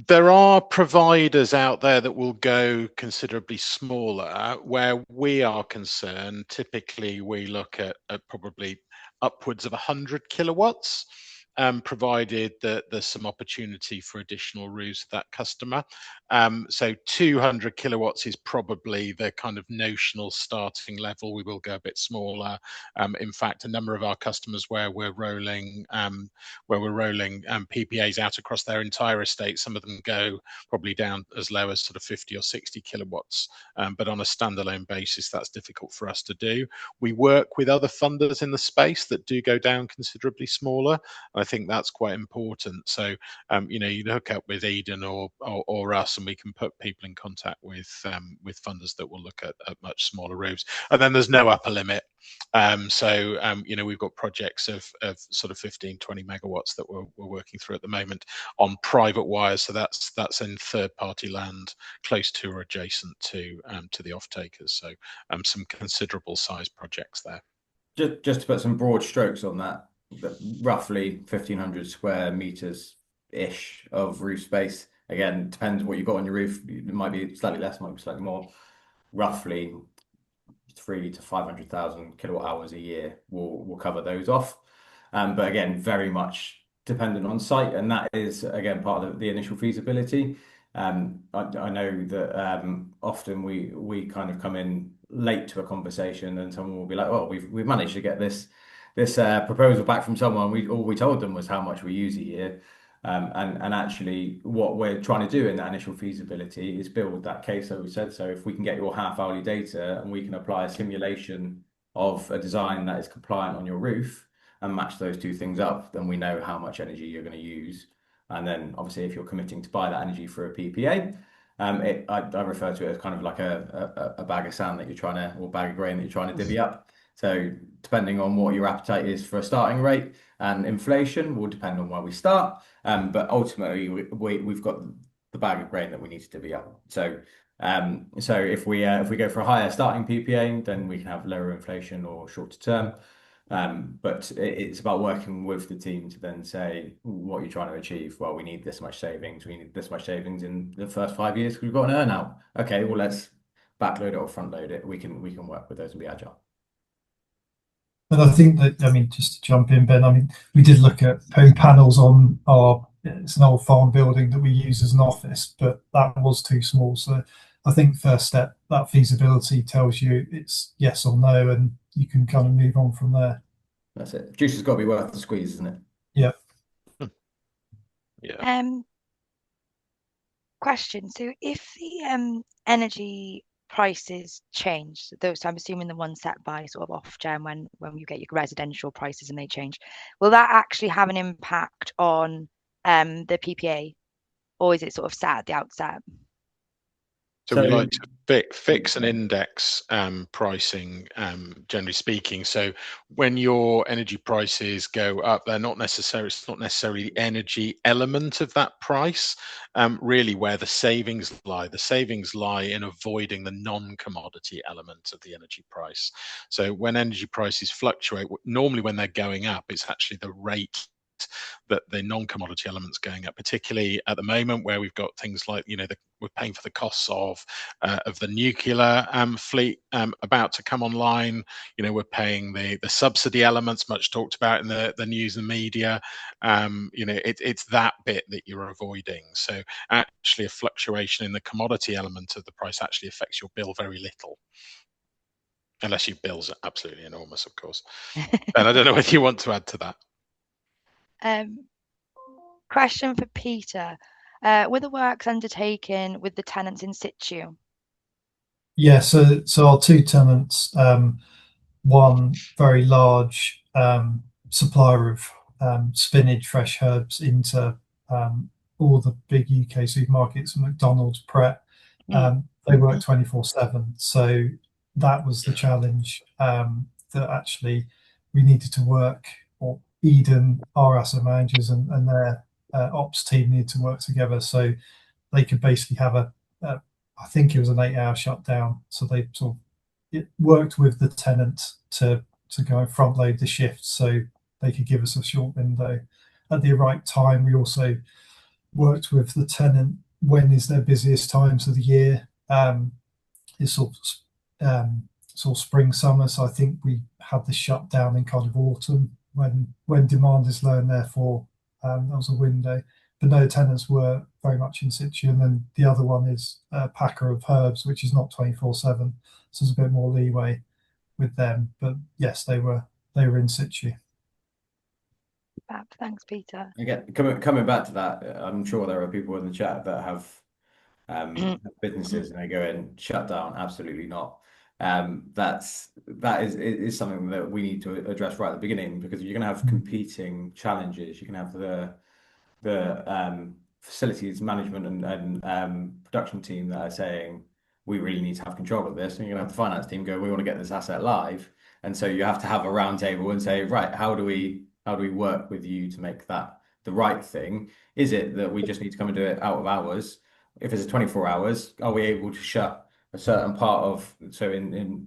There are providers out there that will go considerably smaller. Where we are concerned, typically we look at probably upwards of 100 kilowatts, provided that there's some opportunity for additional roofs for that customer. So 200 kilowatts is probably the kind of notional starting level. We will go a bit smaller. In fact, a number of our customers where we're rolling PPAs out across their entire estate, some of them go probably down as low as sort of 50 or 60 kilowatts. But on a standalone basis, that's difficult for us to do. We work with other funders in the space that do go down considerably smaller. I think that's quite important. So, you hook up with Eden or us, and we can put people in contact with funders that will look at much smaller roofs. And then there's no upper limit. We've got projects of sort of 15, 20 megawatts that we're working through at the moment on private wires. So that's in third-party land close to or adjacent to the off-takers. So some considerable size projects there. Just to put some broad strokes on that, roughly 1,500 square meters-ish of roof space. Again, depends what you've got on your roof. It might be slightly less, might be slightly more. Roughly 300,000 to 500,000 kilowatt hours a year will cover those off. But again, very much dependent on site, and that is again part of the initial feasibility. I know that often we kind of come in late to a conversation, and someone will be like, "Oh, we've managed to get this proposal back from someone. All we told them was how much we use a year." And actually, what we're trying to do in that initial feasibility is build that case that we said. So if we can get your half-hourly data and we can apply a simulation of a design that is compliant on your roof and match those two things up, then we know how much energy you're going to use. And then obviously, if you're committing to buy that energy for a PPA, I refer to it as kind of like a bag of sand that you're trying to, or bag of grain that you're trying to divvy up. So depending on what your appetite is for a starting rate, and inflation will depend on where we start. But ultimately, we've got the bag of grain that we need to divvy up. So if we go for a higher starting PPA, then we can have lower inflation or shorter term. But it's about working with the team to then say what you're trying to achieve. Well, we need this much savings. We need this much savings in the first 5 years because we've got an earn out. Okay, well, let's backload it or front load it. We can work with those and be agile. And I think that, just to jump in, Ben, we did look at putting panels on it's an old farm building that we use as an office, but that was too small. So I think first step, that feasibility tells you it's yes or no, and you can kind of move on from there. That's it. Juice has got to be worth the squeeze, isn't it? Yeah. Yeah. Question. So if the energy prices change, those, I'm assuming the ones set by sort of Ofgem when you get your residential prices and they change, will that actually have an impact on the PPA, or is it sort of set at the outset? So we like to fix and index pricing, generally speaking. So when your energy prices go up, it's not necessarily the energy element of that price, really where the savings lie. The savings lie in avoiding the non-commodity element of the energy price. So when energy prices fluctuate, normally when they're going up, it's actually the rate that the non-commodity elements going up, particularly at the moment where we've got things like, we're paying for the costs of the nuclear fleet about to come online. We're paying the subsidy elements, much talked about in the news and media. It's that bit that you're avoiding. So actually a fluctuation in the commodity element of the price actually affects your bill very little. Unless your bills are absolutely enormous, of course. And I don't know whether you want to add to that. Question for Peter. Were the works undertaken with the tenants in situ? Yeah, so our two tenants, one very large supplier of spinach, fresh herbs into all the big UK supermarkets, McDonald's, Pret. They work 24/7. So that was the challenge, that actually we needed to work, or Eden, our asset managers, and their ops team needed to work together so they could basically have I think it was an 8-hour shutdown. So they sort of worked with the tenant to go and front load the shifts so they could give us a short window at the right time. We also worked with the tenant when is their busiest times of the year. It's sort of spring, summer. So I think we had the shutdown in kind of autumn when demand is low, and therefore that was a window. But no, tenants were very much in situ. And then the other one is a packer of herbs, which is not 24/7, so there's a bit more leeway with them. But yes, they were in situ. Thanks, Peter. Again, coming back to that, I'm sure there are people in the chat that have businesses and they go in shut down. Absolutely not. That is something that we need to address right at the beginning, because you're going to have competing challenges. You can have the facilities management and production team that are saying we really need to have control of this, and you're going to have the finance team go, we want to get this asset live, and so you have to have a round table and say, right, how do we work with you to make that the right thing? Is it that we just need to come and do it out of hours? If it's a 24 hours, are we able to shut a certain part of, so in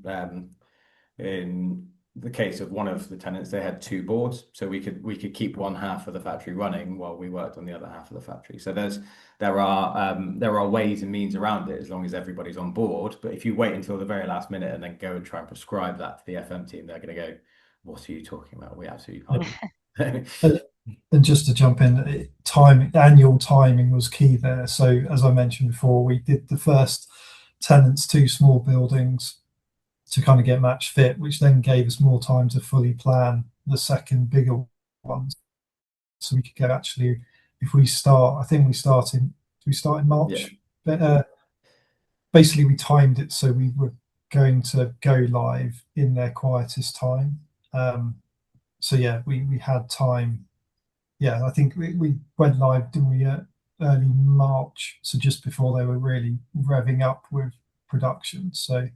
the case of one of the tenants, they had 2 boards, so we could keep one half of the factory running while we worked on the other half of the factory. So there are ways and means around it, as long as everybody's on board. But if you wait until the very last minute and then go and try and prescribe that to the FM team, they're going to go, what are you talking about? We absolutely can't. And just to jump in, annual timing was key there. So as I mentioned before, we did the first tenants 2 small buildings to kind of get match fit, which then gave us more time to fully plan the second bigger ones. So we could go, actually, if we start, I think we start in March. Yeah. But basically we timed it so we were going to go live in their quietest time. So yeah, we had time. Yeah, I think we went live, didn't we, early March, so just before they were really revving up with production. So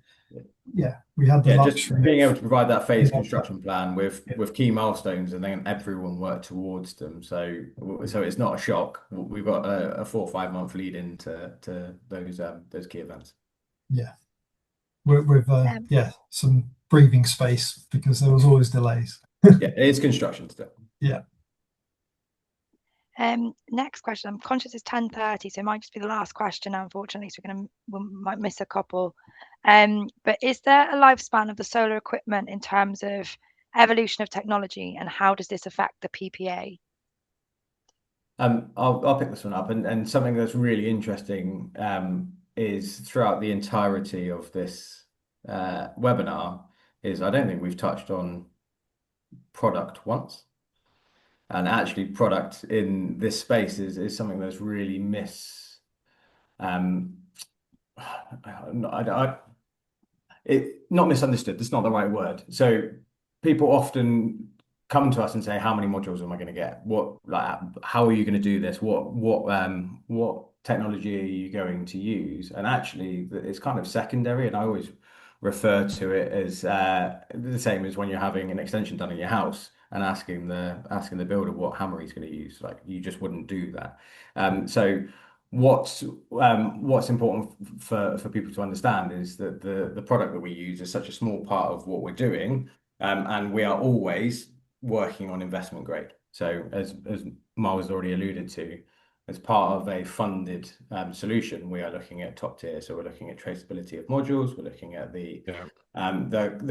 yeah, we had the luxury just being able to provide that phased construction plan with key milestones, and then everyone worked towards them. So it's not a shock. We've got a 4 or 5 month lead into those key events. Yeah, with some breathing space, because there was always delays. Yeah, it is construction still. Yeah. Next question. I'm conscious it's 10:30, so it might just be the last question, unfortunately. So we might miss a couple. But is there a lifespan of the solar equipment in terms of evolution of technology, and how does this affect the PPA? I'll pick this one up, and something that's really interesting is throughout the entirety of this webinar is I don't think we've touched on product once. And actually, product in this space is something that's really not misunderstood. That's not the right word. So people often come to us and say, how many modules am I going to get? How are you going to do this? What technology are you going to use? And actually, it's kind of secondary. And I always refer to it as the same as when you're having an extension done in your house and asking the builder what hammer he's going to use. Like, you just wouldn't do that. So what's important for people to understand is that the product that we use is such a small part of what we're doing, and we are always working on investment grade. So as Miles has already alluded to, as part of a funded solution, we are looking at top tier. So we're looking at traceability of modules. We're looking at the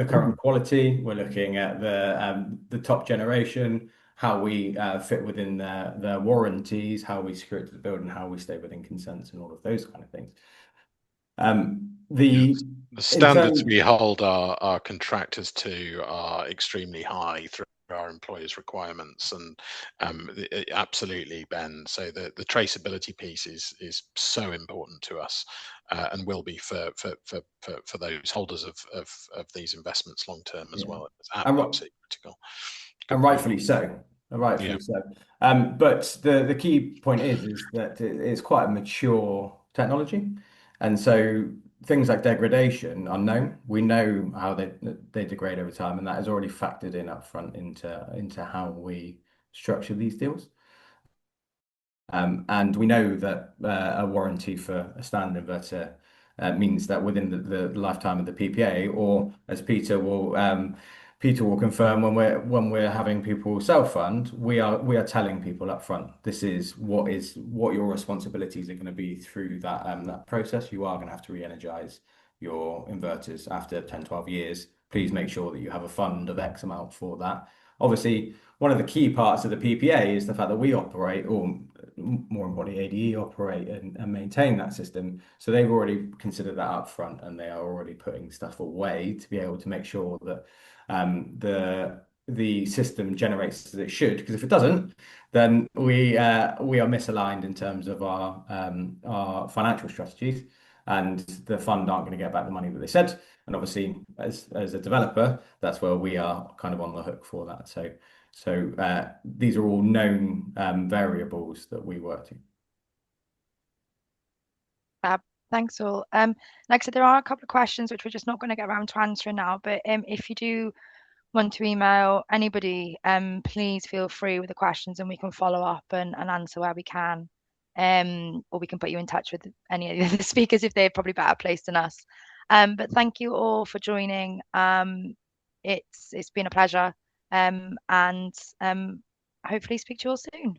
current quality. We're looking at the top generation, how we fit within the warranties, how we secure it to the building, how we stay within consents, and all of those kind of things. The standards we hold our contractors to are extremely high through our employers' requirements, and absolutely, Ben. So the traceability piece is so important to us, and will be for those holders of these investments long term as well. It's absolutely critical, and rightfully so. But the key point is that it's quite a mature technology, and so things like degradation are known. We know how they degrade over time, and that is already factored in upfront into how we structure these deals. And we know that a warranty for a standard inverter means that within the lifetime of the PPA, or as Peter will Peter will confirm when we're having people self-fund, we are telling people up front, this is what your responsibilities are going to be through that process. You are going to have to re-energize your inverters after 10, 12 years. Please make sure that you have a fund of X amount for that. Obviously, one of the key parts of the PPA is the fact that we operate, or more importantly, ADE operate and maintain that system. So they've already considered that up front, and they are already putting stuff away to be able to make sure that the system generates as it should. Because if it doesn't, then we are misaligned in terms of our financial strategies, and the fund aren't going to get back the money that they said. And obviously, as a developer, that's where we are kind of on the hook for that. So these are all known variables that we work to. Thanks all. Like I said, there are a couple of questions which we're just not going to get around to answering now. But if you do want to email anybody, please feel free with the questions, and we can follow up and answer where we can. Or we can put you in touch with any of the speakers if they're probably better placed than us. But thank you all for joining. It's been a pleasure. And hopefully speak to you all soon.